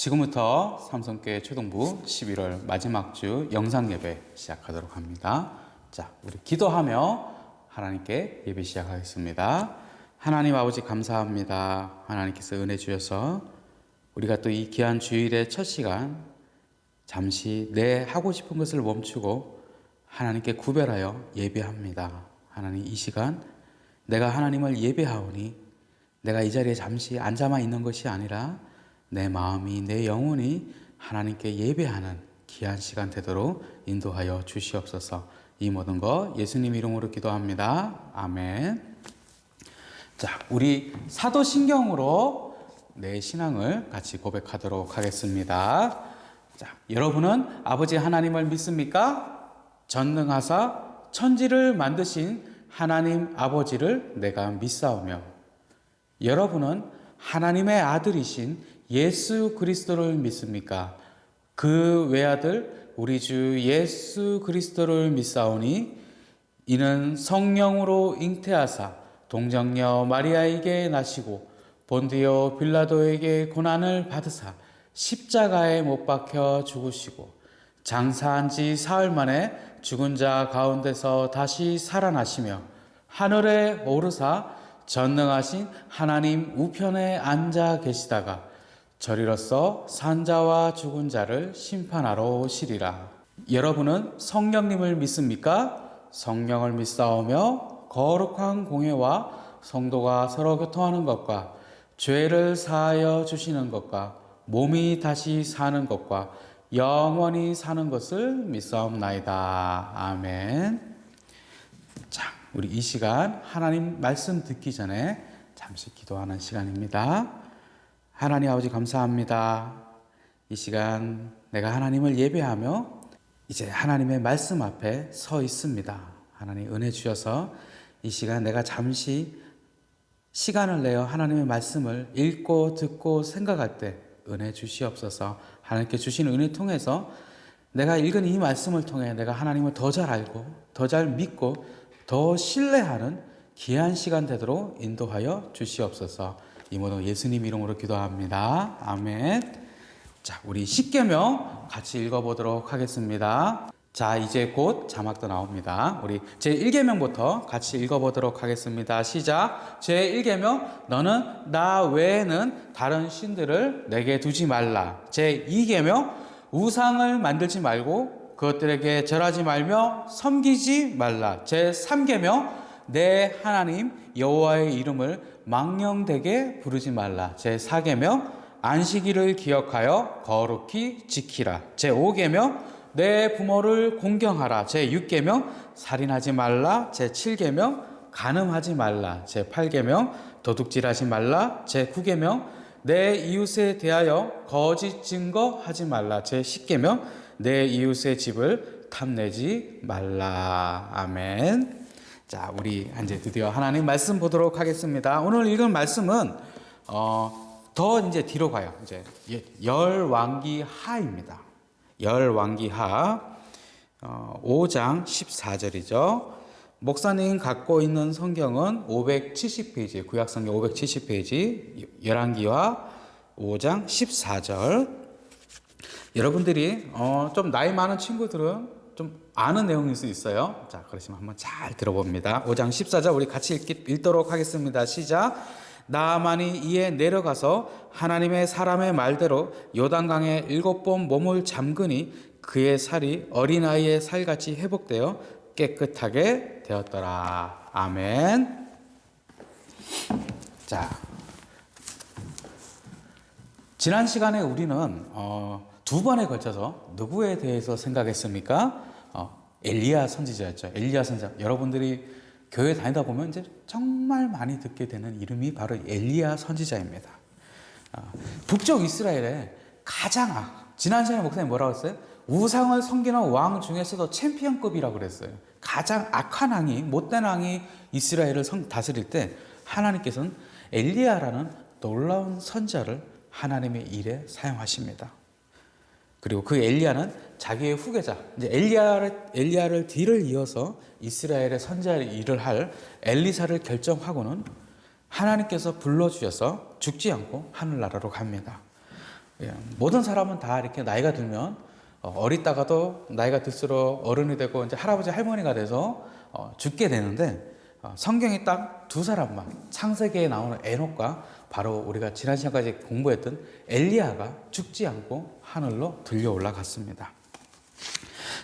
지금부터 삼성교회 초등부 11월 마지막 주 영상 예배 시작하도록 합니다. 자, 우리 기도하며 하나님께 예배 시작하겠습니다. 하나님 아버지 감사합니다. 하나님께서 은혜 주셔서 우리가 또 이 귀한 주일의 첫 시간 잠시 내 하고 싶은 것을 멈추고 하나님께 구별하여 예배합니다. 하나님 이 시간 내가 하나님을 예배하오니 내가 이 자리에 잠시 앉아만 있는 것이 아니라 내 마음이 내 영혼이 하나님께 예배하는 귀한 시간 되도록 인도하여 주시옵소서. 이 모든 것 예수님 이름으로 기도합니다. 아멘. 자, 우리 사도신경으로 내 신앙을 같이 고백하도록 하겠습니다. 자, 여러분은 아버지 하나님을 믿습니까? 전능하사 천지를 만드신 하나님 아버지를 내가 믿사오며, 여러분은 하나님의 아들이신 예수 그리스도를 믿습니까? 그 외아들 우리 주 예수 그리스도를 믿사오니 이는 성령으로 잉태하사 동정녀 마리아에게 나시고 본디오 빌라도에게 고난을 받으사 십자가에 못 박혀 죽으시고 장사한 지 사흘 만에 죽은 자 가운데서 다시 살아나시며 하늘에 오르사 전능하신 하나님 우편에 앉아 계시다가 저리로서 산자와 죽은 자를 심판하러 오시리라. 여러분은 성령님을 믿습니까? 성령을 믿사오며 거룩한 공회와 성도가 서로 교통하는 것과 죄를 사하여 주시는 것과 몸이 다시 사는 것과 영원히 사는 것을 믿사옵나이다. 아멘. 자, 우리 이 시간 하나님 말씀 듣기 전에 잠시 기도하는 시간입니다. 하나님 아버지 감사합니다. 이 시간 내가 하나님을 예배하며 이제 하나님의 말씀 앞에 서 있습니다. 하나님 은혜 주셔서 이 시간 내가 잠시 시간을 내어 하나님의 말씀을 읽고 듣고 생각할 때 은혜 주시옵소서. 하나님께 주신 은혜 통해서 내가 읽은 이 말씀을 통해 내가 하나님을 더 잘 알고 더 잘 믿고 더 신뢰하는 귀한 시간 되도록 인도하여 주시옵소서. 이 모든 예수님 이름으로 기도합니다. 아멘. 자, 우리 십계명 같이 읽어보도록 하겠습니다. 자, 이제 곧 자막도 나옵니다. 우리 제1계명부터 같이 읽어보도록 하겠습니다. 시작. 제1계명, 너는 나 외에는 다른 신들을 내게 두지 말라. 제2계명, 우상을 만들지 말고 그것들에게 절하지 말며 섬기지 말라. 제3계명, 내 하나님 여호와의 이름을 망령되게 부르지 말라. 제4계명, 안식일을 기억하여 거룩히 지키라. 제5계명, 내 부모를 공경하라. 제6계명, 살인하지 말라. 제7계명, 간음하지 말라. 제8계명, 도둑질하지 말라. 제9계명, 내 이웃에 대하여 거짓 증거하지 말라. 제10계명, 내 이웃의 집을 탐내지 말라. 아멘. 자, 우리 이제 드디어 하나님 말씀 보도록 하겠습니다. 오늘 읽은 말씀은 더 이제 뒤로 가요. 이제 열왕기하입니다. 열왕기하 5장 14절이죠. 목사님 갖고 있는 성경은 570페이지, 구약성경 570페이지, 열왕기하 5장 14절. 여러분들이 좀 나이 많은 친구들은 좀 아는 내용일 수 있어요. 자, 그러시면 한번 잘 들어봅니다. 5장 14절 우리 같이 읽도록 하겠습니다. 시작. 나아만이 이에 내려가서 하나님의 사람의 말대로 요단강에 7번 몸을 잠그니 그의 살이 어린아이의 살같이 회복되어 깨끗하게 되었더라. 아멘. 자, 지난 시간에 우리는 두 번에 걸쳐서 누구에 대해서 생각했습니까? 엘리야 선지자였죠. 엘리야 선지자. 여러분들이 교회 다니다 보면 이제 정말 많이 듣게 되는 이름이 바로 엘리야 선지자입니다. 북쪽 이스라엘의 가장 지난 시간에 목사님 뭐라고 했어요? 우상을 섬기는 왕 중에서도 챔피언급이라고 그랬어요. 가장 악한 왕이, 못된 왕이 이스라엘을 다스릴 때 하나님께서는 엘리야라는 놀라운 선지자를 하나님의 일에 사용하십니다. 그리고 그 엘리야는 자기의 후계자, 이제 엘리야를 뒤를 이어서 이스라엘의 선지자의 일을 할 엘리사를 결정하고는 하나님께서 불러주셔서 죽지 않고 하늘나라로 갑니다. 모든 사람은 다 이렇게 나이가 들면 어리다가도 나이가 들수록 어른이 되고 이제 할아버지 할머니가 돼서 죽게 되는데 성경이 딱 두 사람만 창세기에 나오는 에녹과 바로 우리가 지난 시간까지 공부했던 엘리야가 죽지 않고 하늘로 들려 올라갔습니다.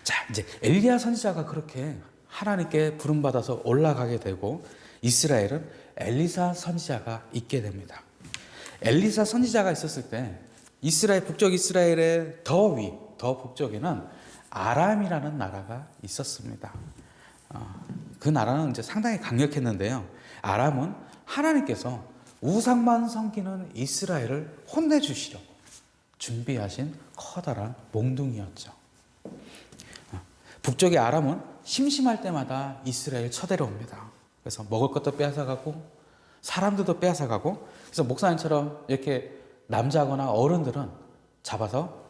자, 이제 엘리야 선지자가 그렇게 하나님께 부름받아서 올라가게 되고 이스라엘은 엘리사 선지자가 있게 됩니다. 엘리사 선지자가 있었을 때 이스라엘 북쪽 이스라엘의 더 북쪽에는 아람이라는 나라가 있었습니다. 그 나라는 이제 상당히 강력했는데요. 아람은 하나님께서 우상만 섬기는 이스라엘을 혼내주시려고 준비하신 커다란 몽둥이였죠. 북쪽의 아람은 심심할 때마다 이스라엘 쳐대러 옵니다. 그래서 먹을 것도 빼앗아가고 사람들도 빼앗아가고, 그래서 목사님처럼 이렇게 남자거나 어른들은 잡아서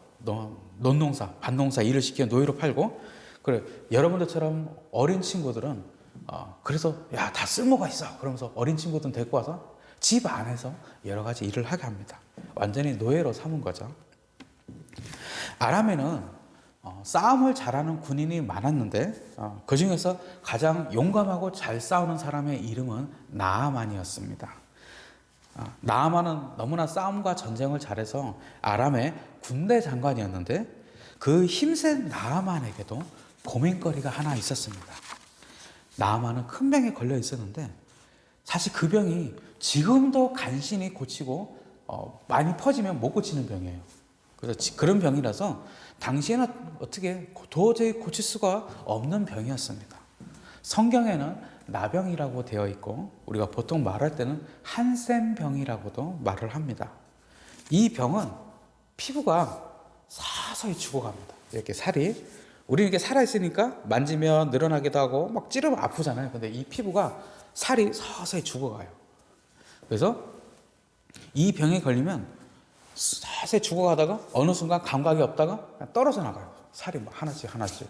논농사, 밭농사 일을 시켜 노예로 팔고, 그래 여러분들처럼 어린 친구들은 그래서 야, 다 쓸모가 있어 그러면서 어린 친구들은 데리고 와서 집 안에서 여러 가지 일을 하게 합니다. 완전히 노예로 삼은 거죠. 아람에는 싸움을 잘하는 군인이 많았는데 그 중에서 가장 용감하고 잘 싸우는 사람의 이름은 나아만이었습니다. 나아만은 너무나 싸움과 전쟁을 잘해서 아람의 군대 장관이었는데 그 힘센 나아만에게도 고민거리가 하나 있었습니다. 나아만은 큰 병에 걸려 있었는데 사실 그 병이 지금도 간신히 고치고 많이 퍼지면 못 고치는 병이에요. 그래서 그런 병이라서 당시에는 어떻게 도저히 고칠 수가 없는 병이었습니다. 성경에는 나병이라고 되어 있고 우리가 보통 말할 때는 한센병이라고도 말을 합니다. 이 병은 피부가 서서히 죽어갑니다. 이렇게 살이, 우리는 이렇게 살아있으니까 만지면 늘어나기도 하고 막 찌르면 아프잖아요. 근데 이 피부가 살이 서서히 죽어가요. 그래서 이 병에 걸리면 서서히 죽어가다가 어느 순간 감각이 없다가 그냥 떨어져 나가요. 살이 막 하나씩 하나씩.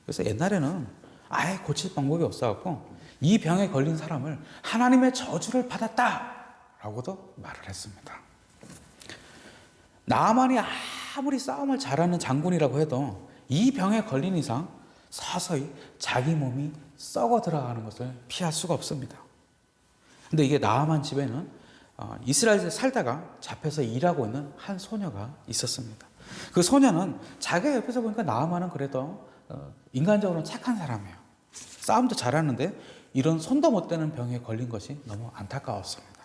그래서 옛날에는 아예 고칠 방법이 없어갖고 이 병에 걸린 사람을 하나님의 저주를 받았다라고도 말을 했습니다. 나아만이 아무리 싸움을 잘하는 장군이라고 해도 이 병에 걸린 이상 서서히 자기 몸이 썩어 들어가는 것을 피할 수가 없습니다. 근데 이게 나아만 집에는 이스라엘에 살다가 잡혀서 일하고 있는 한 소녀가 있었습니다. 그 소녀는 자기가 옆에서 보니까 나아만은 그래도 인간적으로는 착한 사람이에요. 싸움도 잘하는데 이런 손도 못 대는 병에 걸린 것이 너무 안타까웠습니다.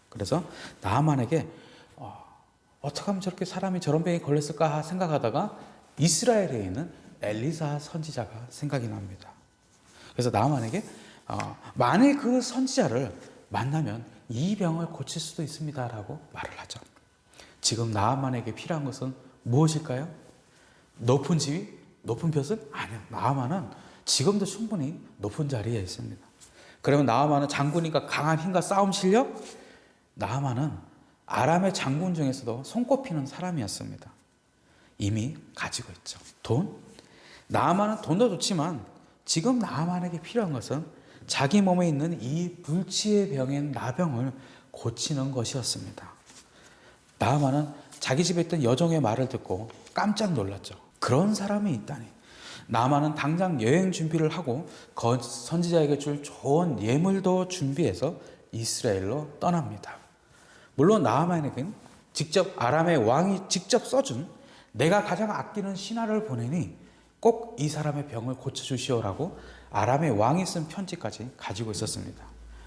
그래서 나아만에게 어떻게 하면 저렇게 사람이 저런 병에 걸렸을까 생각하다가 이스라엘에 있는 엘리사 선지자가 생각이 납니다. 그래서 나아만에게 만일 그 선지자를 만나면 이 병을 고칠 수도 있습니다라고 말을 하죠. 지금 나아만에게 필요한 것은 무엇일까요? 높은 지위? 높은 벼슬? 아니요. 나아만은 지금도 충분히 높은 자리에 있습니다. 그러면 나아만은 장군이니까 강한 힘과 싸움 실력? 나아만은 아람의 장군 중에서도 손꼽히는 사람이었습니다. 이미 가지고 있죠. 돈? 나아만은 돈도 좋지만 지금 나아만에게 필요한 것은 자기 몸에 있는 이 불치의 병인 나병을 고치는 것이었습니다. 나아만은 자기 집에 있던 여종의 말을 듣고 깜짝 놀랐죠. 그런 사람이 있다니. 나아만은 당장 여행 준비를 하고 선지자에게 줄 좋은 예물도 준비해서 이스라엘로 떠납니다. 물론 나아만에겐 직접 아람의 왕이 직접 써준 내가 가장 아끼는 신하를 보내니 꼭 이 사람의 병을 고쳐주시오라고 아람의 왕이 쓴 편지까지 가지고 있었습니다.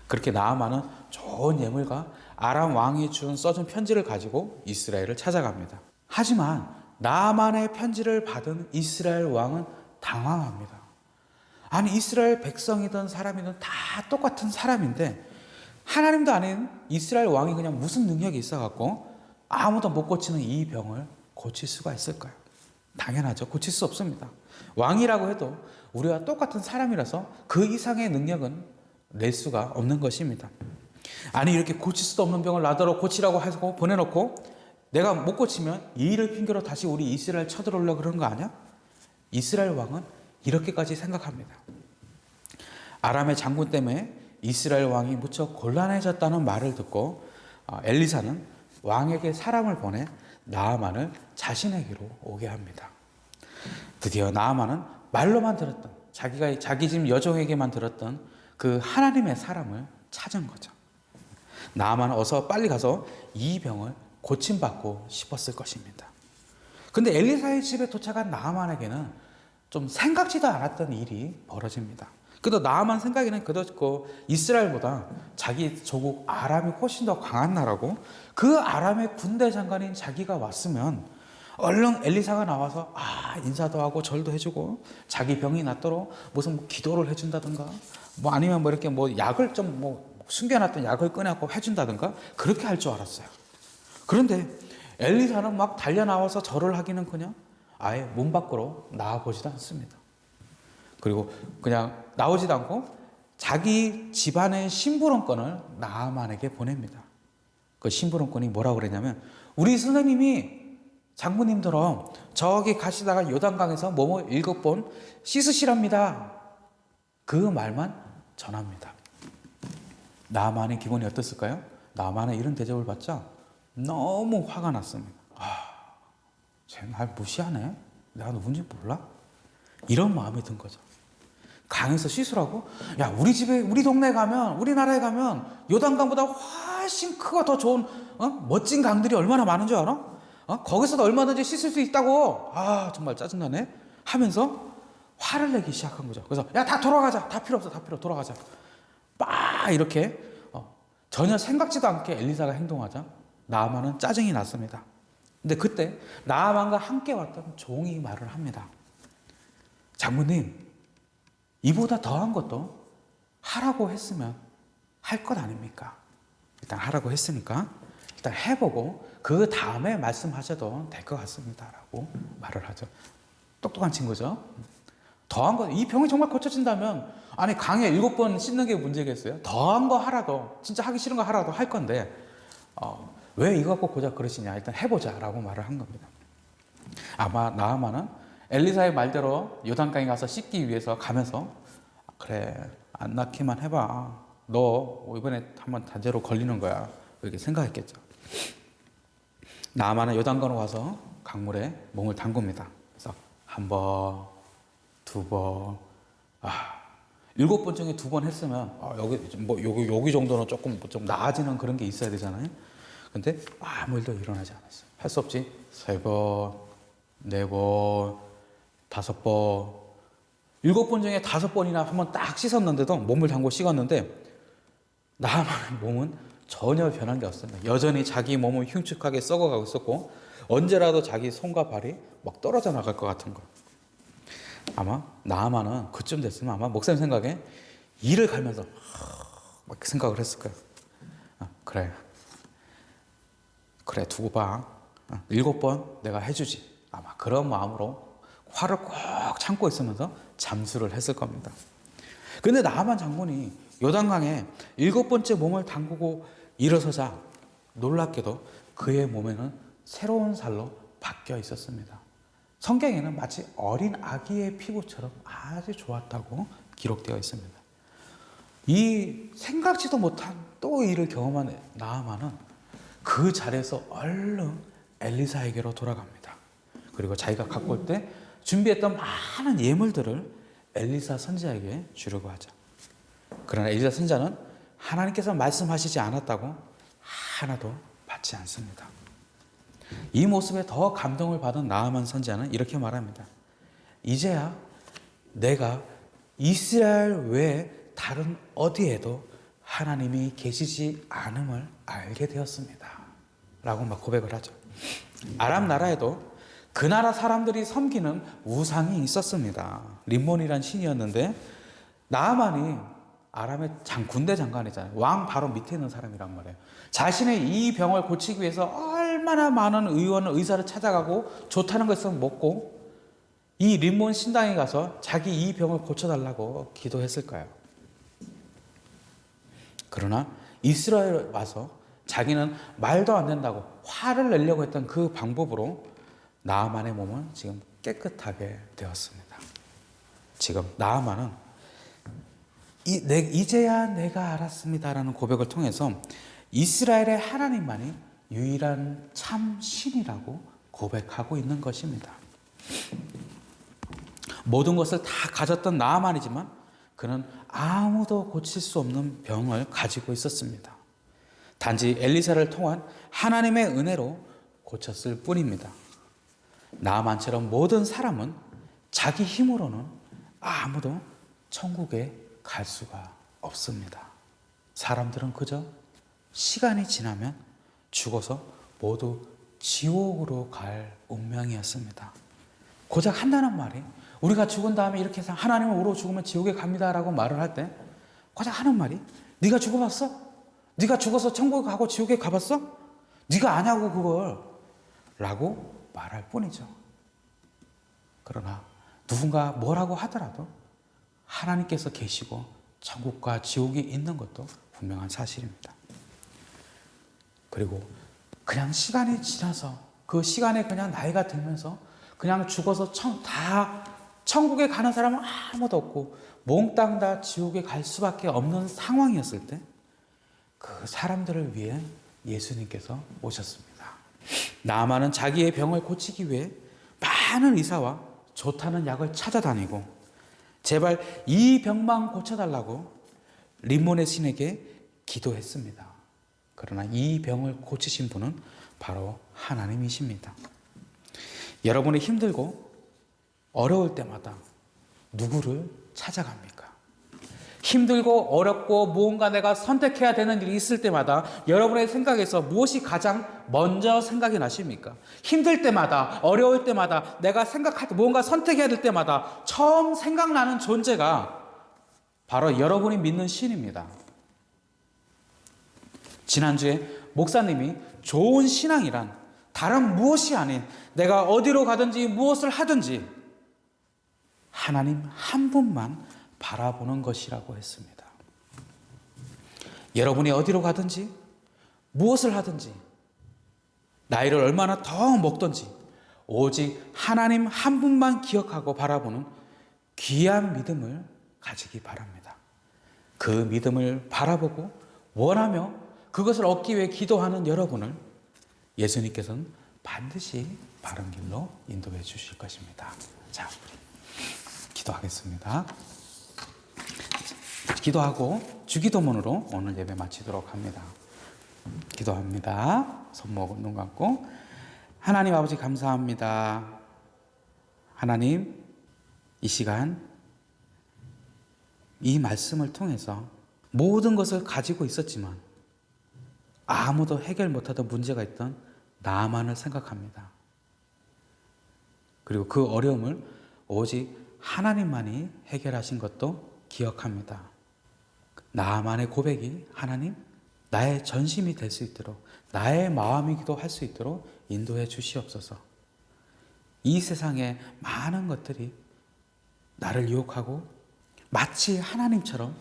그렇게 나아만은 좋은 예물과 아람 왕이 써준 편지를 가지고 이스라엘을 찾아갑니다. 하지만 나아만의 편지를 받은 이스라엘 왕은 당황합니다. 아니 이스라엘 백성이든 사람이든 다 똑같은 사람인데 하나님도 아닌 이스라엘 왕이 그냥 무슨 능력이 있어갖고 아무도 못 고치는 이 병을 고칠 수가 있을까요? 당연하죠. 고칠 수 없습니다. 왕이라고 해도 우리와 똑같은 사람이라서 그 이상의 능력은 낼 수가 없는 것입니다. 아니 이렇게 고칠 수도 없는 병을 나더러 고치라고 하고 보내놓고 내가 못 고치면 이 일을 핑계로 다시 우리 이스라엘 쳐들어오려고 그러는 거 아니야? 이스라엘 왕은 이렇게까지 생각합니다. 아람의 장군 때문에 이스라엘 왕이 무척 곤란해졌다는 말을 듣고 엘리사는 왕에게 사람을 보내 나아만을 자신에게로 오게 합니다. 드디어 나아만은 말로만 들었던, 자기 집 여종에게만 들었던 그 하나님의 사람을 찾은 거죠. 나아만은 어서 빨리 가서 이 병을 고침받고 싶었을 것입니다. 근데 엘리사의 집에 도착한 나아만에게는 좀 생각지도 않았던 일이 벌어집니다. 그래도 나아만 생각에는 그렇고 이스라엘보다 자기 조국 아람이 훨씬 더 강한 나라고, 그 아람의 군대 장관인 자기가 왔으면 얼른 엘리사가 나와서 인사도 하고 절도 해주고 자기 병이 낫도록 무슨 기도를 해준다든가, 뭐 아니면 뭐 이렇게 뭐 약을 좀 뭐 숨겨놨던 약을 꺼내갖고 해준다든가 그렇게 할 줄 알았어요. 그런데 엘리사는 막 달려 나와서 절을 하기는커녕 아예 문 밖으로 나와보지도 않습니다. 그리고 그냥 나오지도 않고 자기 집안의 심부름권을 나아만에게 보냅니다. 그 심부름권이 뭐라고 그랬냐면, 우리 선생님이 장모님처럼 저기 가시다가 요단강에서 뭐뭐 7번 씻으시랍니다. 그 말만 전합니다. 나아만의 기분이 어땠을까요? 나아만의 이런 대접을 받자 너무 화가 났습니다. 쟤 날 무시하네? 내가 누군지 몰라? 이런 마음이 든 거죠. 강에서 씻으라고? 야, 우리 집에, 우리 동네에 가면, 우리나라에 가면 요단강보다 훨씬 크고 더 좋은 멋진 강들이 얼마나 많은 줄 알아? 거기서도 얼마든지 씻을 수 있다고. 정말 짜증나네 하면서 화를 내기 시작한 거죠. 그래서 야, 다 돌아가자. 다 필요 없어. 돌아가자. 막 이렇게 전혀 생각지도 않게 엘리사가 행동하자 나아만은 짜증이 났습니다. 근데 그때 나아만과 함께 왔던 종이 말을 합니다. 장모님, 이보다 더한 것도 하라고 했으면 할 것 아닙니까? 일단 하라고 했으니까 일단 해보고 그 다음에 말씀하셔도 될 것 같습니다 라고 말을 하죠. 똑똑한 친구죠. 더한 거, 이 병이 정말 고쳐진다면, 아니 강에 7번 씻는 게 문제겠어요? 더한 거 하라도, 진짜 하기 싫은 거 하라도 할 건데 왜 이거 갖고 고작 그러시냐, 일단 해보자 라고 말을 한 겁니다. 아마 나아만은 엘리사의 말대로 요단강에 가서 씻기 위해서 가면서 그래, 안 낳기만 해봐, 너 이번에 한번 단죄로 걸리는 거야, 이렇게 생각했겠죠. 나아만은 요단강으로 가서 강물에 몸을 담굽니다. 그래서 한 번, 두 번, 7번 중에 2번 했으면 여기 정도는 조금 좀 나아지는 그런 게 있어야 되잖아요. 근데 아무 일도 일어나지 않았어요. 할 수 없지. 3번, 4번, 5번, 7번 중에 5번이나 한번 딱 씻었는데도, 몸을 담고 씻었는데 나아만의 몸은 전혀 변한 게 없습니다. 여전히 자기 몸은 흉측하게 썩어가고 있었고, 언제라도 자기 손과 발이 막 떨어져 나갈 것 같은 거. 아마 나아만은 그쯤 됐으면 아마 목사님 생각에 이를 갈면서 막 생각을 했을 거예요. 그래 두고 봐. 7번 내가 해주지. 아마 그런 마음으로 화를 꼭 참고 있으면서 잠수를 했을 겁니다. 근데 나아만 장군이 요단강에 7번째 몸을 담그고 일어서자 놀랍게도 그의 몸에는 새로운 살로 바뀌어 있었습니다. 성경에는 마치 어린 아기의 피부처럼 아주 좋았다고 기록되어 있습니다. 이 생각지도 못한 또 일을 경험한 나아만은 그 자리에서 얼른 엘리사에게로 돌아갑니다. 그리고 자기가 갖고 올 때 준비했던 많은 예물들을 엘리사 선지자에게 주려고 하죠. 그러나 엘리사 선지자는 하나님께서 말씀하시지 않았다고 하나도 받지 않습니다. 이 모습에 더 감동을 받은 나아만 선지자는 이렇게 말합니다. 이제야 내가 이스라엘 외에 다른 어디에도 하나님이 계시지 않음을 알게 되었습니다 라고 막 고백을 하죠. 아람 나라에도 그 나라 사람들이 섬기는 우상이 있었습니다. 림몬이란 신이었는데, 나아만이 아람의 군대 장관이잖아요. 왕 바로 밑에 있는 사람이란 말이에요. 자신의 이 병을 고치기 위해서 얼마나 많은 의사를 찾아가고 좋다는 것을 먹고 이 림몬 신당에 가서 자기 이 병을 고쳐달라고 기도했을까요? 그러나 이스라엘 와서 자기는 말도 안 된다고 화를 내려고 했던 그 방법으로 나아만의 몸은 지금 깨끗하게 되었습니다. 지금 나아만은 이제야 내가 알았습니다라는 고백을 통해서 이스라엘의 하나님만이 유일한 참 신이라고 고백하고 있는 것입니다. 모든 것을 다 가졌던 나아만이지만 그는 아무도 고칠 수 없는 병을 가지고 있었습니다. 단지 엘리사를 통한 하나님의 은혜로 고쳤을 뿐입니다. 나아만처럼 모든 사람은 자기 힘으로는 아무도 천국에 갈 수가 없습니다. 사람들은 그저 시간이 지나면 죽어서 모두 지옥으로 갈 운명이었습니다. 고작 한다는 말이 우리가 죽은 다음에 이렇게 해서 하나님을 우러 죽으면 지옥에 갑니다라고 말을 할 때 고작 하는 말이 네가 죽어봤어? 네가 죽어서 천국에 가고 지옥에 가봤어? 네가 아냐고 그걸 라고 말할 뿐이죠. 그러나 누군가 뭐라고 하더라도 하나님께서 계시고 천국과 지옥이 있는 것도 분명한 사실입니다. 그리고 그냥 시간이 지나서 그 시간에 그냥 나이가 들면서 그냥 죽어서 천국에 가는 사람은 아무도 없고 몽땅 다 지옥에 갈 수밖에 없는 상황이었을 때 그 사람들을 위해 예수님께서 오셨습니다. 나아만은 자기의 병을 고치기 위해 많은 의사와 좋다는 약을 찾아다니고 제발 이 병만 고쳐달라고 림몬의 신에게 기도했습니다. 그러나 이 병을 고치신 분은 바로 하나님이십니다. 여러분이 힘들고 어려울 때마다 누구를 찾아갑니까? 힘들고 어렵고 무언가 내가 선택해야 되는 일이 있을 때마다 여러분의 생각에서 무엇이 가장 먼저 생각이 나십니까? 힘들 때마다, 어려울 때마다, 내가 무언가 선택해야 될 때마다 처음 생각나는 존재가 바로 여러분이 믿는 신입니다. 지난주에 목사님이 좋은 신앙이란 다른 무엇이 아닌 내가 어디로 가든지 무엇을 하든지 하나님 한 분만 바라보는 것이라고 했습니다. 여러분이 어디로 가든지 무엇을 하든지 나이를 얼마나 더 먹든지 오직 하나님 한 분만 기억하고 바라보는 귀한 믿음을 가지기 바랍니다. 그 믿음을 바라보고 원하며 그것을 얻기 위해 기도하는 여러분을 예수님께서는 반드시 바른 길로 인도해 주실 것입니다. 자, 우리 기도하겠습니다. 기도하고 주기도문으로 오늘 예배 마치도록 합니다. 기도합니다. 손목 눈 감고. 하나님 아버지 감사합니다. 하나님, 이 시간 이 말씀을 통해서 모든 것을 가지고 있었지만 아무도 해결 못하던 문제가 있던 나만을 생각합니다. 그리고 그 어려움을 오직 하나님만이 해결하신 것도 기억합니다. 나만의 고백이 하나님, 나의 전심이 될 수 있도록 나의 마음이기도 할 수 있도록 인도해 주시옵소서. 이 세상에 많은 것들이 나를 유혹하고 마치 하나님처럼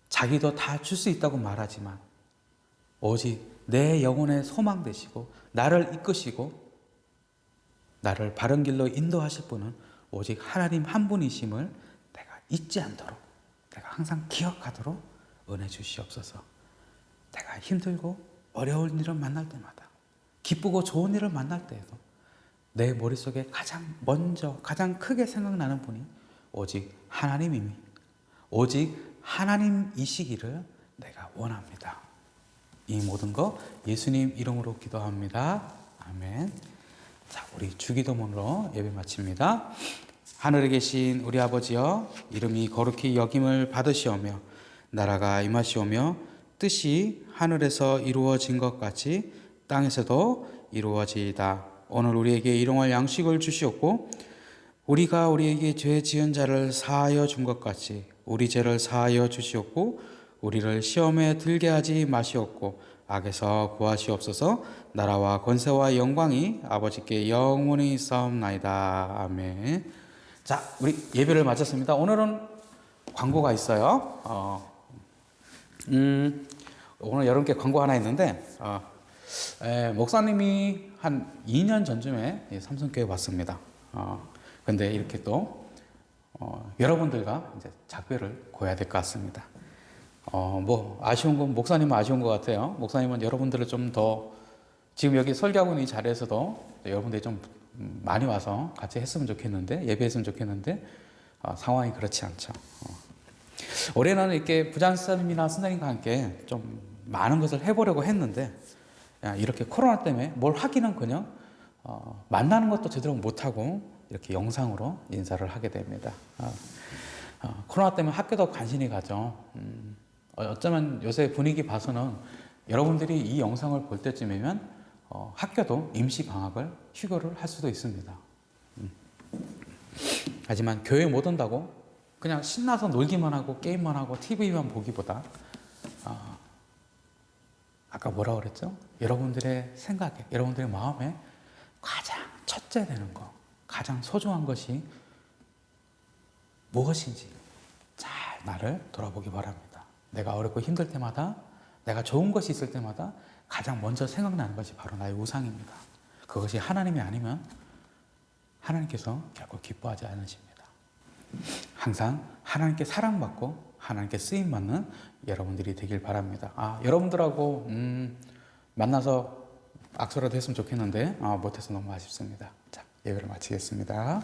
자기도 다 줄 수 있다고 말하지만 오직 내 영혼의 소망 되시고 나를 이끄시고 나를 바른 길로 인도하실 분은 오직 하나님 한 분이심을 내가 잊지 않도록 내가 항상 기억하도록 은혜 주시옵소서. 내가 힘들고 어려운 일을 만날 때마다 기쁘고 좋은 일을 만날 때에도 내 머릿속에 가장 먼저 가장 크게 생각나는 분이 오직 하나님이니 오직 하나님이시기를 내가 원합니다. 이 모든 거 예수님 이름으로 기도합니다. 아멘. 자, 우리 주기도문으로 예배 마칩니다. 하늘에 계신 우리 아버지여, 이름이 거룩히 여김을 받으시오며 나라가 임하시오며 뜻이 하늘에서 이루어진 것 같이 땅에서도 이루어지이다. 오늘 우리에게 일용할 양식을 주시옵고 우리가 우리에게 죄 지은 자를 사하여 준 것 같이 우리 죄를 사하여 주시옵고 우리를 시험에 들게 하지 마시옵고 악에서 구하시옵소서. 나라와 권세와 영광이 아버지께 영원히 있사옵나이다. 아멘. 자, 우리 예배를 마쳤습니다. 오늘은 광고가 있어요. 오늘 여러분께 광고 하나 있는데 목사님이 한 2년 전쯤에 삼성교회 왔습니다. 근데 이렇게 또 여러분들과 이제 작별을 고해야 될 것 같습니다. 뭐 아쉬운 건 목사님은 아쉬운 것 같아요. 목사님은 여러분들을 좀 더 지금 여기 설교하고 있는 이 자리에서도 여러분들이 좀 많이 와서 같이 했으면 좋겠는데, 예배했으면 좋겠는데 상황이 그렇지 않죠. 올해는 이렇게 부장선생님이나 선생님과 함께 좀 많은 것을 해보려고 했는데 이렇게 코로나 때문에 뭘 하기는커녕 만나는 것도 제대로 못하고 이렇게 영상으로 인사를 하게 됩니다. 코로나 때문에 학교도 간신히 가죠. 어쩌면 요새 분위기 봐서는 여러분들이 이 영상을 볼 때쯤이면 학교도 임시 방학을 휴교를 할 수도 있습니다. 하지만 교회 못 온다고 그냥 신나서 놀기만 하고 게임만 하고 TV만 보기보다 아까 뭐라 그랬죠? 여러분들의 생각에, 여러분들의 마음에 가장 첫째 되는 거, 가장 소중한 것이 무엇인지 잘 나를 돌아보기 바랍니다. 내가 어렵고 힘들 때마다, 내가 좋은 것이 있을 때마다 가장 먼저 생각나는 것이 바로 나의 우상입니다. 그것이 하나님이 아니면 하나님께서 결코 기뻐하지 않으십니다. 항상 하나님께 사랑받고 하나님께 쓰임받는 여러분들이 되길 바랍니다. 여러분들하고 만나서 악수라도 했으면 좋겠는데 못해서 너무 아쉽습니다. 자, 예배를 마치겠습니다.